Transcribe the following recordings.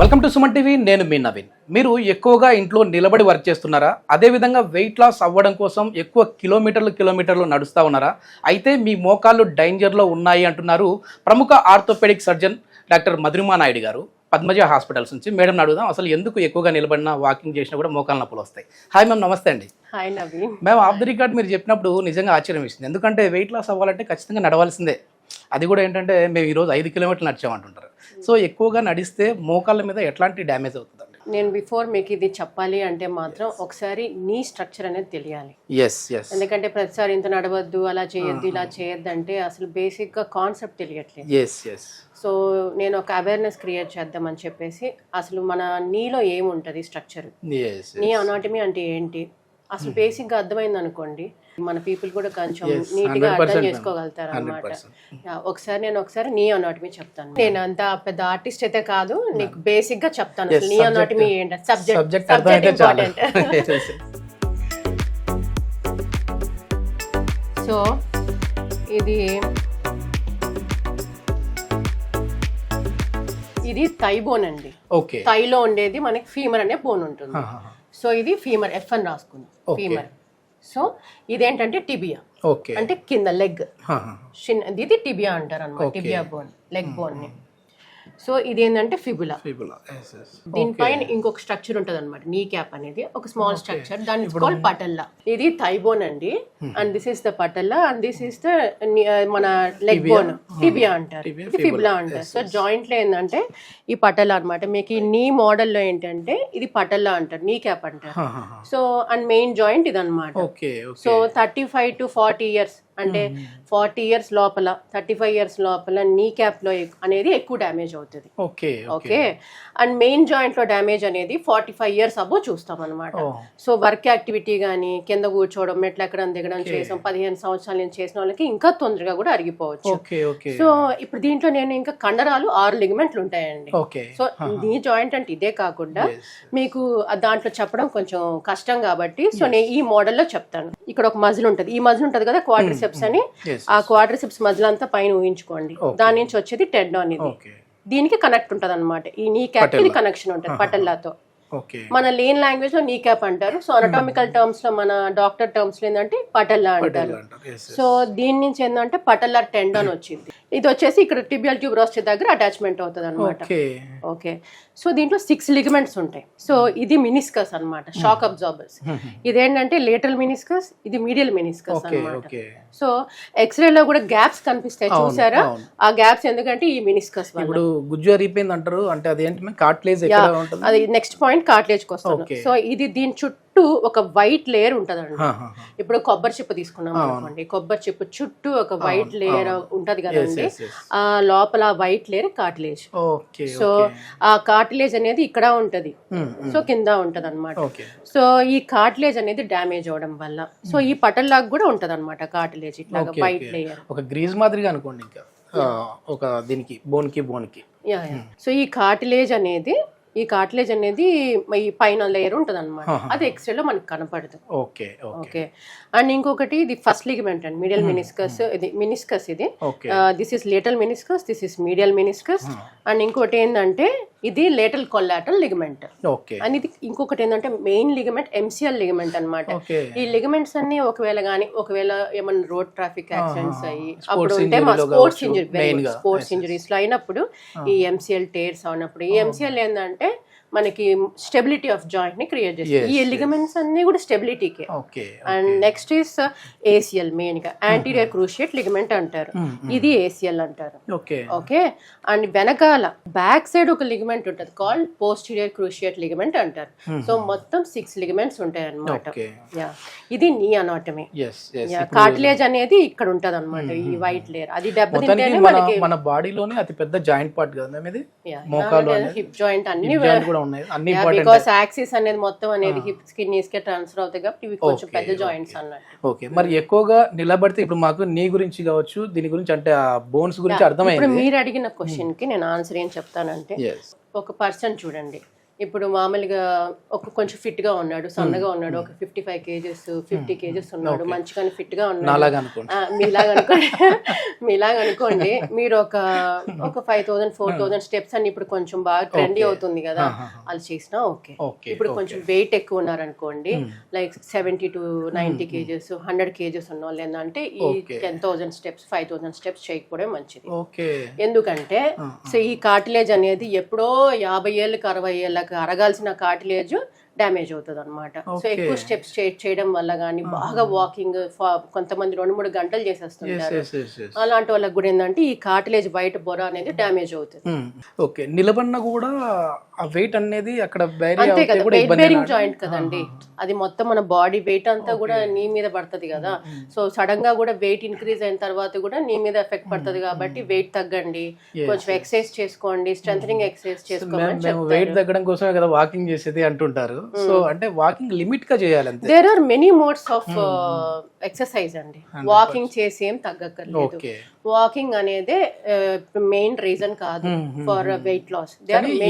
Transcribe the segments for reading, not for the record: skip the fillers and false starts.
Welcome to Suman TV. నేను మీ నవీన్. మీరు ఎక్కువగా ఇంట్లో నిలబడి వర్క్ చేస్తున్నారా? అదేవిధంగా వెయిట్ లాస్ అవ్వడం కోసం ఎక్కువ కిలోమీటర్లు నడుస్తూ ఉన్నారా? అయితే మీ మోకాళ్ళు డేంజర్లో ఉన్నాయి అంటున్నారు ప్రముఖ orthopaedic surgeon doctor Madhurima Naidu గారు, పద్మజ హాస్పిటల్స్ నుంచి. మేడం అడుగుదాం, అసలు ఎందుకు ఎక్కువగా నిలబడినా వాకింగ్ చేసినా కూడా మోకాళ్ళ నొప్పులు వస్తాయి? హాయ్ మ్యామ్, నమస్తే అండి. Hi Naveen. Ma'am, of the record మీరు చెప్పినప్పుడు నిజంగా ఆశ్చర్యం ఇస్తుంది. ఎందుకంటే వెయిట్ లాస్ అవ్వాలంటే ఖచ్చితంగా నడవాల్సిందే. అది కూడా ఏంటంటే మేము ఈరోజు 5 కిలోమీటర్లు నడిచామంటుంటారు. సో ఎక్కువగా నడిస్తే మోకాళ్ళ మీద ఎట్లాంటి డ్యామేజ్ అవుతుందండి? నేను బిఫోర్ మీకు ఇది చెప్పాలి అంటే మాత్రం ఒకసారి నీ స్ట్రక్చర్ అనేది తెలియాలి. ఎందుకంటే ప్రతిసారి ఇంత నడవద్దు, అలా చేయొద్దు, ఇలా చేయొద్దు అంటే అసలు బేసిక్ గా కాన్సెప్ట్ తెలియట్లేదు. సో నేను ఒక అవేర్నెస్ క్రియేట్ చేద్దామని చెప్పేసి అసలు మన నీలో ఏముంటది స్ట్రక్చర్, నీ అనాటమీ అంటే ఏంటి అసలు బేసిక్ గా అర్థమైంది అనుకోండి, మన పీపుల్ కూడా కొంచెం నీట్ గా అర్థం చేసుకోగలుగుతారు అనమాట. ఒకసారి నీ అనాటమీ చెప్తాను. నేను అంత పెద్ద ఆర్టిస్ట్ అయితే కాదు, నీకు బేసిక్ గా చెప్తాను నీ అనాటమీ ఏంటి. Subject important. సో ఇది థై బోన్ అండి. థైలో ఉండేది మనకి ఫీమర్ అనే బోన్ ఉంటుంది. సో ఇది ఫీమర్, ఎఫ్ అని రాసుకుంది, ఫీమర్. సో ఇదేంటంటే టిబియా, అంటే కింద లెగ్. ఇది టిబియా అంటారు అనమాట, టిబియా బోన్, లెగ్ బోన్ ని. సో ఇది ఏంటంటే ఫిబులా. దీనిపైన ఇంకొక స్ట్రక్చర్ ఉంటుంది అనమాట, నీ క్యాప్ అనేది ఒక స్మాల్ స్ట్రక్చర్, దాని కాల్డ్ పటల్లా. ఇది థై బోన్ అండి, and this is the patella, and this is the మన లెగ్ బోన్, టిబియా అంటారు, ఇది ఫిబులా అంటారు. సో జాయింట్ లో ఏంటంటే ఈ పటల్లా అనమాట. మీకు ఈ నీ మోడల్ లో ఏంటంటే ఇది పటల్లా అంటారు, నీ క్యాప్ అంటారు. సో అండ్ మెయిన్ జాయింట్ ఇది అనమాట. సో 35 to 40 years అంటే 40 years లోపల, 35 years లోపల నీ క్యాప్ లో అనేది ఎక్కువ డ్యామేజ్ అవుతుంది. ఓకే, అండ్ మెయిన్ జాయింట్ లో డ్యామేజ్ అనేది 45 years అబో చూస్తాం అనమాట. సో వర్క్ యాక్టివిటీ కానీ, కింద కూర్చోవడం, మెట్లు ఎక్కడం దిగడం చేసాం 15 సంవత్సరాల నుంచి చేసిన వాళ్ళకి ఇంకా తొందరగా కూడా అరిగిపోవచ్చు. సో ఇప్పుడు దీంట్లో నేను ఇంకా కండరాలు 6 లిగమెంట్లు ఉంటాయండి. సో నీ జాయింట్ అంటే ఇదే కాకుండా మీకు దాంట్లో చెప్పడం కొంచెం కష్టం కాబట్టి సో నేను ఈ మోడల్లో చెప్తాను. ఇక్కడ ఒక మజిల్ ఉంటుంది, ఈ మజిల్ ఉంటుంది కదా క్వాడ్రిసెప్స్ అని, ఆ క్వాడ్రిసెప్స్ మజిల్ అంతా పైన ఊహించుకోండి. దాని నుంచి వచ్చేది టెండాన్. ఇది దీనికి కనెక్ట్ ఉంటది అనమాట, ఈ నీ క్యాప్ కి కనెక్షన్ ఉంటుంది పటల్లాతో. మన లేన్ లాంగ్వేజ్ లో నీ క్యాప్ అంటారు. సో అనటామికల్ టర్మ్స్ లో, మన డాక్టర్ టర్మ్స్ లో ఏంటంటే పటల్లా అంటారు. సో దీని నుంచి ఏంటంటే పటల్లా టెండాన్ వచ్చింది. ఇది వచ్చేసి ఇక్కడ టిబియల్ ట్యూబరోస్ దగ్గర అటాచ్మెంట్ అవుతుంది అనమాట. ఓకే, సో దీంట్లో 6 లిగమెంట్స్ ఉంటాయి. సో ఇది మినిస్కస్ అన్నమాట, షాక్ అబ్జార్బర్స్. ఇదేంటంటే లేటరల్ మినిస్కస్, ఇది మీడియల్ మినిస్కస్ అన్నమాట. సో ఎక్స్రే లో కూడా గ్యాప్స్ కనిపిస్తాయి చూసారా, ఆ గ్యాప్స్ ఎందుకంటే ఈ మినిస్కస్ వల్ల. గుజ్జు అరిగిపోయింది అంటారు, అంటే అదేంటి కార్టిలేజ్? అది నెక్స్ట్ పాయింట్, కార్టిలేజ్ కి వస్తాను. సో ఇది దీని చుట్టూ ఒక వైట్ లేయర్ ఉంటదండి. ఇప్పుడు కొబ్బరి చిప్ప తీసుకున్నాం అనుకోండి, కొబ్బరి చిప్ప చుట్టూ ఒక వైట్ లేయర్ ఉంటది కదండి, ఆ లోపల వైట్ లేయర్ కార్టిలేజ్. సో ఆ కార్టిలేజ్ అనేది ఇక్కడ ఉంటది, సో కింద ఉంటది అనమాట. సో ఈ కార్టిలేజ్ అనేది డ్యామేజ్ అవడం వల్ల సో ఈ పటల్లాగా కూడా ఉంటది అనమాట కార్టిలేజ్, ఇట్లా వైట్ లేయర్, ఒక గ్రీజ్ మాదిరిగా అనుకోండి. ఇంకా ఒక దీనికి బోన్ కి సో ఈ కార్టిలేజ్ అనేది ఈ పైన లేయర్ ఉంటది అనమాట. అది ఎక్స్రే లో మనకు కనపడదు. ఓకే, అండ్ ఇంకొకటి ఇది ఫస్ట్ లిగమెంట్ అండి, మీడియల్ మినిస్కస్. ఇది మినిస్కస్, ఇది this is lateral meniscus, this is medial meniscus. And ఇంకోటి ఏంటంటే ఇది లేటరల్ కొల్లాటరల్ లిగమెంట్. అండ్ ఇది ఇంకొకటి ఏంటంటే మెయిన్ లిగమెంట్, ఎంసీఎల్ లిగమెంట్ అనమాట. ఈ లిగమెంట్స్ అన్ని ఒకవేళ ఏమన్నా రోడ్ ట్రాఫిక్ యాక్సిడెంట్స్ అయ్యి అప్పుడు ఉంటే మా స్పోర్ట్స్ ఇంజరీస్ లో అయినప్పుడు ఈ ఎంసీఎల్ టేర్స్ అవునప్పుడు ఈ ఎంసీఎల్ ఏంటంటే మనకి స్టెబిలిటీ ఆఫ్ జాయింట్ ని క్రియేట్ చేస్తుంది. ఈ లిగమెంట్స్ అన్ని కూడా స్టెబిలిటీకే. And next is ACL, main గా యాంటీరియర్ క్రూషియేట్ లిగమెంట్ అంటారు, ఇది ఏసిఎల్ అంటారు. ఓకే, అండ్ వెనకాల బ్యాక్ సైడ్ ఒక లిగమెంట్ ఉంటుంది కాల్డ్ పోస్టీరియర్ క్రూషియేట్ లిగమెంట్ అంటారు. సో మొత్తం 6 లిగమెంట్స్ ఉంటాయి అనమాట. ఇది నీ అనాటమీ. కార్టిలేజ్ అనేది ఇక్కడ ఉంటది అనమాట, ఈ వైట్ లేయర్. అది దెబ్బతింటేనే మనకి మన బాడీలోనే అతి పెద్ద జాయింట్ పార్ట్ కదా ఇది, హిప్ జాయింట్ అన్ని బికాస్ యాక్సిస్ అనేది మొత్తం అనేది హిప్స్ కి నీస్ కి ట్రాన్స్ఫర్ అవుతాయి కాబట్టి ఇవి కొంచెం పెద్ద జాయింట్స్ అన్నట్టు. ఓకే, మరి ఎక్కువగా నిలబడితే ఇప్పుడు మాకు నీ గురించి కావచ్చు, దీని గురించి అంటే ఆ బోన్స్ గురించి అర్థమైంది. ఇప్పుడు మీరు అడిగిన క్వశ్చన్ కి నేను ఆన్సర్ ఏం చెప్తానంటే, ఒక పర్సన్ చూడండి, ఇప్పుడు మామూలుగా కొంచెం ఫిట్ గా ఉన్నాడు, సన్నగా ఉన్నాడు, ఒక 55 kgs 50 kgs ఉన్నాడు, మంచిగానే ఫిట్ గా ఉన్నాడు, మీలాగా అనుకోండి. మీరు ఒక 5000 4000 స్టెప్స్ అని ఇప్పుడు కొంచెం బాగా ట్రెండీ అవుతుంది కదా, అది చేసినా ఓకే. ఇప్పుడు కొంచెం వెయిట్ ఎక్కువ ఉన్నారనుకోండి, లైక్ 70 to 90 kgs 100 kgs ఉన్న వాళ్ళు ఏంటంటే ఈ 10,000 స్టెప్స్ 5,000 స్టెప్స్ చేయకపోవడం మంచిది. ఎందుకంటే సో ఈ కార్టిలేజ్ అనేది ఎప్పుడో 50 ఏళ్ళకి 60 ఏళ్ళకి అరగాల్సిన కార్టిలేజ్ డ్యామేజ్ అవుతుంది అనమాట. సో ఎక్కువ స్టెప్స్ చేయడం వల్ల కానీ, బాగా వాకింగ్ కొంతమంది 2-3 గంటలు చేసేస్తుంటారు, అలాంటి వాళ్ళకి కూడా ఏంటంటే ఈ కార్టిలేజ్ బయట బొర అనేది డ్యామేజ్ అవుతుంది. ఓకే, నిలబడిన కూడా ఆ వెయిట్ అనేది అక్కడ అంతే కదా, వెయిట్ బేరింగ్ జాయింట్ కదండి అది, మొత్తం మన బాడీ వెయిట్ అంతా కూడా నీ మీద పడుతుంది కదా. సో సడన్ గా కూడా వెయిట్ ఇంక్రీజ్ అయిన తర్వాత కూడా నీ మీద ఎఫెక్ట్ పడుతుంది కాబట్టి వెయిట్ తగ్గండి, కొంచెం ఎక్సర్సైజ్ చేసుకోండి, స్ట్రెంథనింగ్ ఎక్సర్సైజ్ చేసుకోమని. వెయిట్ తగ్గడం కోసమే కదా వాకింగ్ చేసేది అంటుంటారు. సో అంటే వాకింగ్ లిమిట్ గా చేయాలి అంతే. There are many modes of exercise అండి, వాకింగ్ చేసి ఏం తగ్గక్కర్లేదు. వాకింగ్ అనేది మెయిన్ రీజన్ కాదు ఫర్ వెయిట్ లాస్.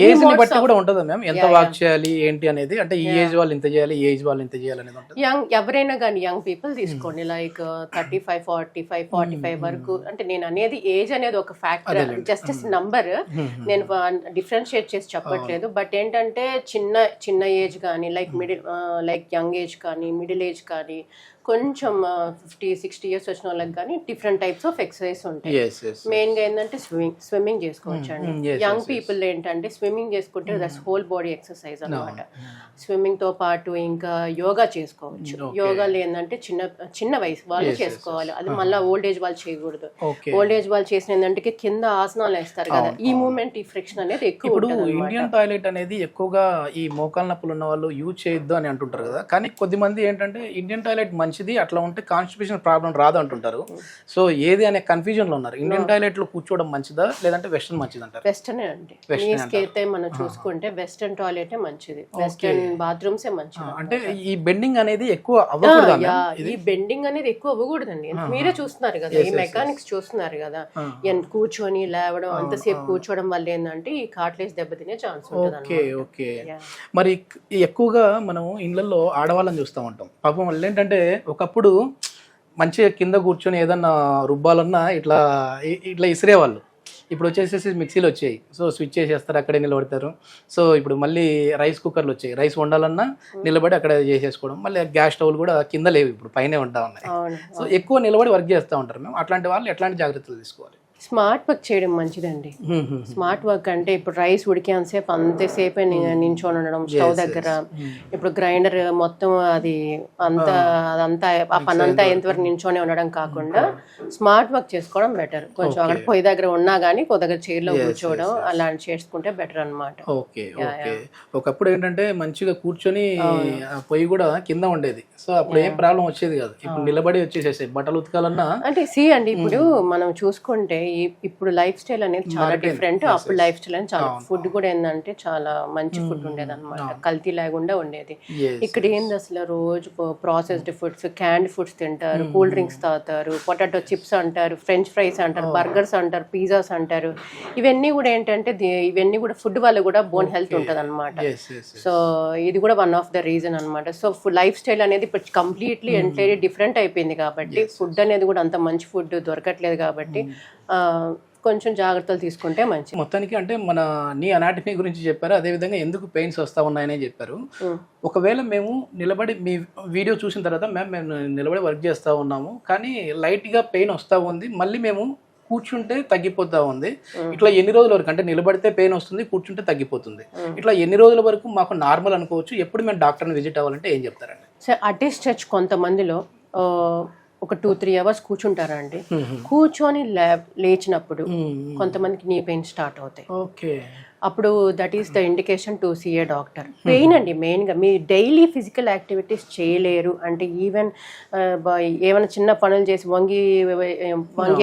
ఏజ్ ని బట్టి కూడా ఉంటుందా మ్యామ్, ఎంత వాక్ చేయాలి ఏంటి అనేది? అంటే ఈ ఏజ్ వాళ్ళు ఇంత చేయాలి, ఈ ఏజ్ వాళ్ళు ఇంత చేయాలి అనేది ఉంటుంది. ఎవరైనా కానీ యంగ్ పీపుల్ తీసుకోండి, లైక్ 35 45 45 వరకు. అంటే నేను అనేది ఏజ్ అనేది ఒక ఫ్యాక్టర్, జస్ట్ నంబర్, నేను డిఫరెన్షియేట్ చేసి చెప్పట్లేదు. బట్ ఏంటంటే చిన్న ఏజ్ కానీ, లైక్ లైక్ యంగ్ ఏజ్ కానీ, మిడిల్ ఏజ్ కానీ, కొంచెం 50-60 years వచ్చిన వాళ్ళకి కానీ డిఫరెంట్ టైప్స్ ఆఫ్ ఎక్సర్సైజ్ ఉంటాయి. మెయిన్ గా ఏంటంటే స్విమ్మింగ్ చేసుకోవచ్చు అండి. యంగ్ పీపుల్ ఏంటంటే స్విమ్మింగ్ చేసుకుంటే దట్స్ హోల్ బాడీ ఎక్సర్సైజ్ అన్నమాట. స్విమ్మింగ్ తో పాటు ఇంకా యోగా చేసుకోవచ్చు. యోగాలో ఏంటంటే చిన్న వయసు వాళ్ళు చేసుకోవాలి, అది మళ్ళీ ఓల్డ్ ఏజ్ వాళ్ళు చేయకూడదు. ఓల్డ్ ఏజ్ వాళ్ళు చేసిన ఏంటంటే కింద ఆసనాలు వేస్తారు కదా, ఈ మూవ్మెంట్ ఈ ఫ్రిక్షన్ అనేది ఎక్కువ ఉంటుంది. ఇండియన్ టాయిలెట్ అనేది ఎక్కువగా ఈ మోకాళ్ళ నొప్పులు ఉన్న వాళ్ళు యూజ్ చేయొద్దు అని అంటుంటారు కదా, కానీ కొద్దిమంది ఏంటంటే ఇండియన్ టాయిలెట్ మంచిది, అట్లా ఉంటే కాన్స్టిపేషన్ ప్రాబ్లం రాదు అంటుంటారు. సో ఏది అనే కన్ఫ్యూజన్ లో ఉన్నారు. ఇండియన్ టాయిలెట్ లో కూర్చోవడం మంచిదా లేదంటే వెస్టర్న్ మంచిది అంటారు? వెస్టర్న్ అండి, అయితే మనం చూసుకుంటే వెస్టర్న్ టాయిలెట్ మంచిది, వెస్టర్న్ బాత్రూమ్స్ మంచిది. అంటే ఈ బెండింగ్ అనేది ఎక్కువ అవ్వకూడదు, ఈ బెండింగ్ అనేది ఎక్కువ అవ్వకూడదండి. మీరే చూస్తున్నారు కదా, ఈ మెకానిక్స్ చూస్తున్నారు కదా, కూర్చొని లేవడం అంతసేపు కూర్చోవడం వల్ల ఏంటంటే ఈ కార్టిలేజ్ దెబ్బతినే ఛాన్స్ ఉంటుంది. ఓకే, మరి ఎక్కువగా మనం ఇళ్లలో ఆడవాళ్ళని చూస్తూ ఉంటాం. పాపం వాళ్ళు ఏంటంటే ఒకప్పుడు మంచిగా కింద కూర్చొని ఏదన్నా రుబ్బాలన్నా ఇట్లా ఇసిరేవాళ్ళు. ఇప్పుడు వచ్చేసేసి మిక్సీలు వచ్చాయి, సో స్విచ్ చేసేస్తారు, అక్కడే నిలబడతారు. సో ఇప్పుడు మళ్ళీ రైస్ కుక్కర్లు వచ్చాయి, రైస్ వండాలన్నా నిలబడి అక్కడ చేసేసుకోవడం. మళ్ళీ గ్యాస్ స్టవ్లు కూడా కింద లేవు, ఇప్పుడు పైనే ఉంటా ఉన్నాయి. సో ఎక్కువ నిలబడి వర్క్ చేస్తూ ఉంటారు. మేము అట్లాంటి వాళ్ళు ఎట్లాంటి జాగ్రత్తలు తీసుకోవాలి? స్మార్ట్ వర్క్ చేయడం మంచిదండి. స్మార్ట్ వర్క్ అంటే ఇప్పుడు రైస్ ఉడికేంతసేపు అంతసేపే నించొని ఉండడం స్టవ్ దగ్గర. ఇప్పుడు గ్రైండర్ మొత్తం అదంతా ఆ పని అంతా ఎంతవరకు నించొని ఉండడం కాకుండా స్మార్ట్ వర్క్ చేసుకోవడం బెటర్. కొంచెం అక్కడ పొయ్యి దగ్గర ఉన్నా కానీ కొద్ది దగ్గర చైర్లో కూర్చోవడం అలాంటి చేసుకుంటే బెటర్ అనమాట. ఓకే, ఒకప్పుడు ఏంటంటే మంచిగా కూర్చొని పొయ్యి కూడా కింద ఉండేది, సో అప్పుడు ఏం ప్రాబ్లం వచ్చేది కాదు. ఇప్పుడు నిలబడి వచ్చేసేసి బట్టలు ఉతకాలన్నా అంటే అండి ఇప్పుడు మనం చూసుకుంటే ఇప్పుడు లైఫ్ స్టైల్ అనేది చాలా డిఫరెంట్. అప్పుడు లైఫ్ స్టైల్ అని చాలా, ఫుడ్ కూడా ఏంటంటే చాలా మంచి ఫుడ్ ఉండేది అనమాట, కల్తీ లేకుండా ఉండేది. ఇక్కడ ఏంది అసలు రోజు ప్రాసెస్డ్ ఫుడ్స్, క్యాండ్ ఫుడ్స్ తింటారు, కూల్ డ్రింక్స్ తాగుతారు, పొటాటో చిప్స్ అంటారు, ఫ్రెంచ్ ఫ్రైస్ అంటారు, బర్గర్స్ అంటారు, పిజ్జాస్ అంటారు. ఇవన్నీ కూడా ఏంటంటే ఇవన్నీ కూడా ఫుడ్ వల్ల కూడా బోన్ హెల్త్ ఉంటుంది అనమాట. సో ఇది కూడా వన్ ఆఫ్ ద రీజన్ అనమాట. సో లైఫ్ స్టైల్ అనేది ఇప్పుడు కంప్లీట్లీ ఎంటైర్లీ డిఫరెంట్ అయిపోయింది కాబట్టి ఫుడ్ అనేది కూడా అంత మంచి ఫుడ్ దొరకట్లేదు కాబట్టి కొంచెం జాగ్రత్తలు తీసుకుంటే మంచిది. మొత్తానికి అంటే మన నీ అనాటమీ గురించి చెప్పారు, అదేవిధంగా ఎందుకు పెయిన్స్ వస్తూ ఉన్నాయని చెప్పారు. ఒకవేళ మేము నిలబడి మీ వీడియో చూసిన తర్వాత మేము నిలబడి వర్క్ చేస్తూ ఉన్నాము, కానీ లైట్గా పెయిన్ వస్తూ ఉంది, మళ్ళీ మేము కూర్చుంటే తగ్గిపోతా ఉంది. ఇట్లా ఎన్ని రోజుల వరకు, అంటే నిలబడితే పెయిన్ వస్తుంది, కూర్చుంటే తగ్గిపోతుంది, ఇట్లా ఎన్ని రోజుల వరకు మాకు నార్మల్ అనుకోవచ్చు? ఎప్పుడు మేము డాక్టర్ని విజిట్ అవ్వాలంటే ఏం చెప్తారండి? సార్ అటెస్ట్ కొంతమందిలో ఒక 2-3 hours కూర్చుంటారండి. కూర్చొని లేచినప్పుడు కొంతమందికి నీ పెయిన్ స్టార్ట్ అవుతాయి. అప్పుడు that is the indication to see a doctor. Pain అండి మెయిన్గా. మీ డైలీ ఫిజికల్ యాక్టివిటీస్ చేయలేరు అంటే ఈవెన్ ఏమైనా చిన్న పనులు చేసి వంగి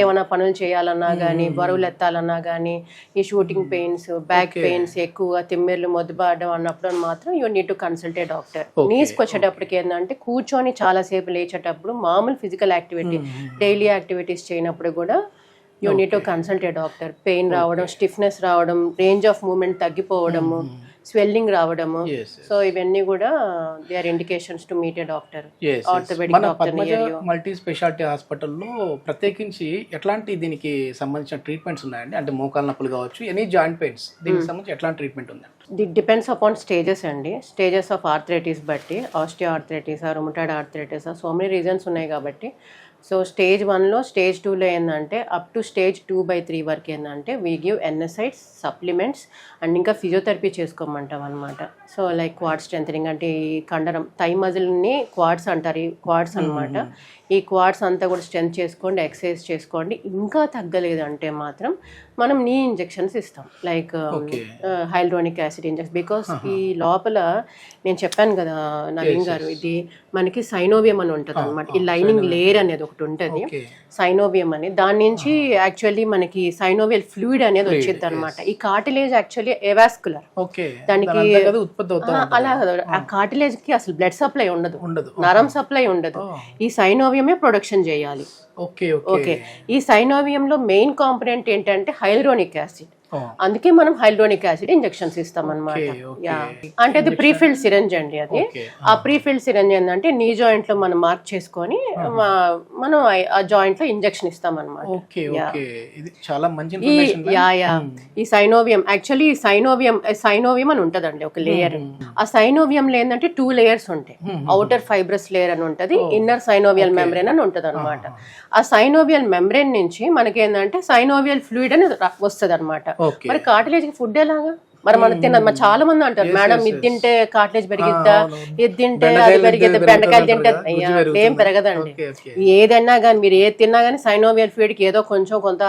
ఏమైనా పనులు చేయాలన్నా కానీ, బరువులు ఎత్తాలన్నా కానీ, ఈ షూటింగ్ పెయిన్స్, బ్యాక్ పెయిన్స్ ఎక్కువ, తిమ్మెర్లు మొద్దుబారడం అన్నప్పుడు మాత్రం you need to consult a doctor. నీస్కి వచ్చేటప్పటికి ఏంటంటే కూర్చొని చాలాసేపు లేచేటప్పుడు మామూలు ఫిజికల్ యాక్టివిటీ, డైలీ యాక్టివిటీస్ చేయనప్పుడు కూడా you need to consult a doctor. Pain రావడం, స్టిఫ్నెస్ రావడం, రేంజ్ ఆఫ్ మూమెంట్ తగ్గిపోవడము, స్వెల్లింగ్ రావడము. Yes, సో ఇవన్నీ కూడా they are indications to meet a doctor, Yes, yes. Orthopedic మన doctor Padmaja near you. Multi speciality హాస్పిటల్లో ప్రత్యేకించి ఎట్లాంటి దీనికి సంబంధించిన ట్రీట్మెంట్స్ ఉన్నాయండి? అంటే మోకాలు నొప్పులు కావచ్చు, ఎనీ జాయింట్ పెయిన్స్, దీనికి సంబంధించి ఎట్లాంటి ట్రీట్మెంట్ ఉంది? దిట్ డిపెండ్స్ అపాన్ స్టేజెస్ అండి. స్టేజెస్ ఆఫ్ ఆర్థరైటిస్ బట్టి, osteo arthritis, rheumatoid arthritis, so many reasons ఉన్నాయి కాబట్టి. సో స్టేజ్ 1లో, స్టేజ్ 2లో ఏంటంటే అప్ టు స్టేజ్ 2/3 వరకు ఏంటంటే we give NSAIDs, supplements and ఇంకా ఫిజియోథెరపీ చేసుకోమంటాం అనమాట. సో లైక్ క్వాడ్ స్ట్రెంథనింగ్ అంటే ఈ కండరం థై మజిల్ని క్వాడ్స్ అంటారు, ఈ క్వాడ్స్ అనమాట. ఈ క్వాడ్స్ అంతా కూడా స్ట్రెంత్ చేసుకోండి, ఎక్సర్సైజ్ చేసుకోండి. ఇంకా తగ్గలేదు అంటే మాత్రం మనం నీ ఇంజెక్షన్స్ ఇస్తాం, లైక్ హైల్డ్రోనిక్ యాసిడ్ ఇంజెక్షన్. బికాస్ ఈ లోపల నేను చెప్పాను కదా నవీన్ గారు, ఇది మనకి సైనోవియం అని ఉంటుంది అనమాట. ఈ లైనింగ్ లేయర్ అనేది ఒకటి ఉంటుంది, సైనోవియం అని. దాని నుంచి యాక్చువల్లీ మనకి సైనోవియల్ ఫ్లూయిడ్ అనేది వచ్చింది అనమాట. ఈ కార్టిలేజ్ యాక్చువల్లీ ఎవాస్కులర్, దానికి అలా ఆ కార్టిలేజ్ కి అసలు బ్లడ్ సప్లై ఉండదు, నరం సప్లై ఉండదు. ఈ సైనోవియమే ప్రొడక్షన్ చేయాలి. ఓకే, ఈ సైనోవియంలో మెయిన్ కాంపోనెంట్ ఏంటంటే హైల్డ్రోనిక్ యాసిడ్. అందుకే మనం హైల్డ్రోనిక్ యాసిడ్ ఇంజెక్షన్స్ ఇస్తాం అనమాట. అంటే అది ప్రీఫిల్డ్ సిరంజ్ అండి. అది ఆ ప్రీఫిల్డ్ సిరంజ్ ఏంటంటే నీ జాయింట్ లో మనం మార్క్ చేసుకొని మనం ఆ జాయింట్ లో ఇంజెక్షన్ ఇస్తాం అనమాట. ఈ సైనోవియం యాక్చువల్లీ సైనోవియం అని ఉంటదండి ఒక లేయర్. ఆ సైనోవియం లో ఏంటంటే 2 లేయర్స్ ఉంటాయి. అవుటర్ ఫైబ్రస్ లేయర్ అని ఉంటది, ఇన్నర్ సైనోవియల్ మెంబ్రేన్ అని ఉంటది అనమాట. ఆ సైనోవియల్ మెంబ్రేన్ నుంచి మనకి ఏంటంటే సైనోవియల్ ఫ్లూయిడ్ అని వస్తుంది అనమాట. మరి కార్టిలేజ్ కి ఫుడ్ ఎలాగా? మరి మనం తిన్నది చాలా మంది అంటారు, మేడం ఇది తింటే కార్టిలేజ్ పెరిగిద్దా, ఇది తింటే అది పెరిగిద్దా, బెండకాయలు తింటే ఏం పెరగదండి. ఏదైనా కానీ మీరు ఏది తిన్నా కానీ సైనోవియల్ ఫ్లూయిడ్ కి ఏదో కొంచెం కొంత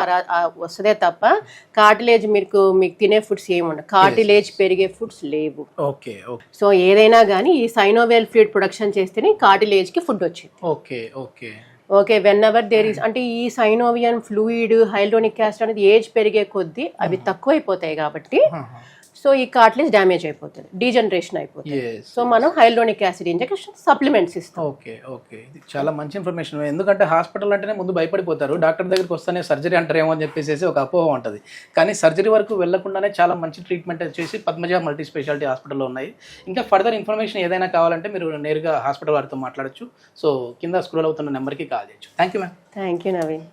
వస్తుందే తప్ప కార్టిలేజ్ మీకు తినే ఫుడ్స్ ఏముండవు. కార్టిలేజ్ పెరిగే ఫుడ్స్ లేవు. సో ఏదైనా కానీ ఈ సైనోవియల్ ఫ్లూయిడ్ ప్రొడక్షన్ చేస్తేనే కార్టిలేజ్ కి ఫుడ్ వచ్చింది. Okay, whenever there is అంటే ఈ సైనోవియన్ ఫ్లూయిడ్, హైల్డ్రోనిక్ యాసిడ్ అనేది ఏజ్ పెరిగే కొద్దీ అవి తక్కువైపోతాయి కాబట్టి సో ఈ కార్టిలేజ్ డ్యామేజ్ అయిపోతుంది, డీజనరేషన్ అయిపోతుంది. సో మనం హైల్డ్రోనిక్ యాసిడ్ ఇంజెక్షన్ సప్లిమెంట్స్ ఇస్తాం. ఓకే, ఇది చాలా మంచి ఇన్ఫర్మేషన్. ఎందుకంటే హాస్పిటల్ అంటేనే ముందు భయపడిపోతారు, డాక్టర్ దగ్గరికి వస్తేనే సర్జరీ అంటారేమో అని చెప్పేసి ఒక అపోహ ఉంటుంది. కానీ సర్జరీ వరకు వెళ్లకుండానే చాలా మంచి ట్రీట్మెంట్ వచ్చేసి పద్మజ మల్టీ స్పెషాలిటీ హాస్పిటల్లో ఉన్నాయి. ఇంకా ఫర్దర్ ఇన్ఫర్మేషన్ ఏదైనా కావాలంటే మీరు నేరుగా హాస్పిటల్ వారితో మాట్లాడచ్చు. సో కింద స్క్రోల్ అవుతున్న నెంబర్కి కాల్ చేయొచ్చు. Thank you ma'am. Thank you Naveen.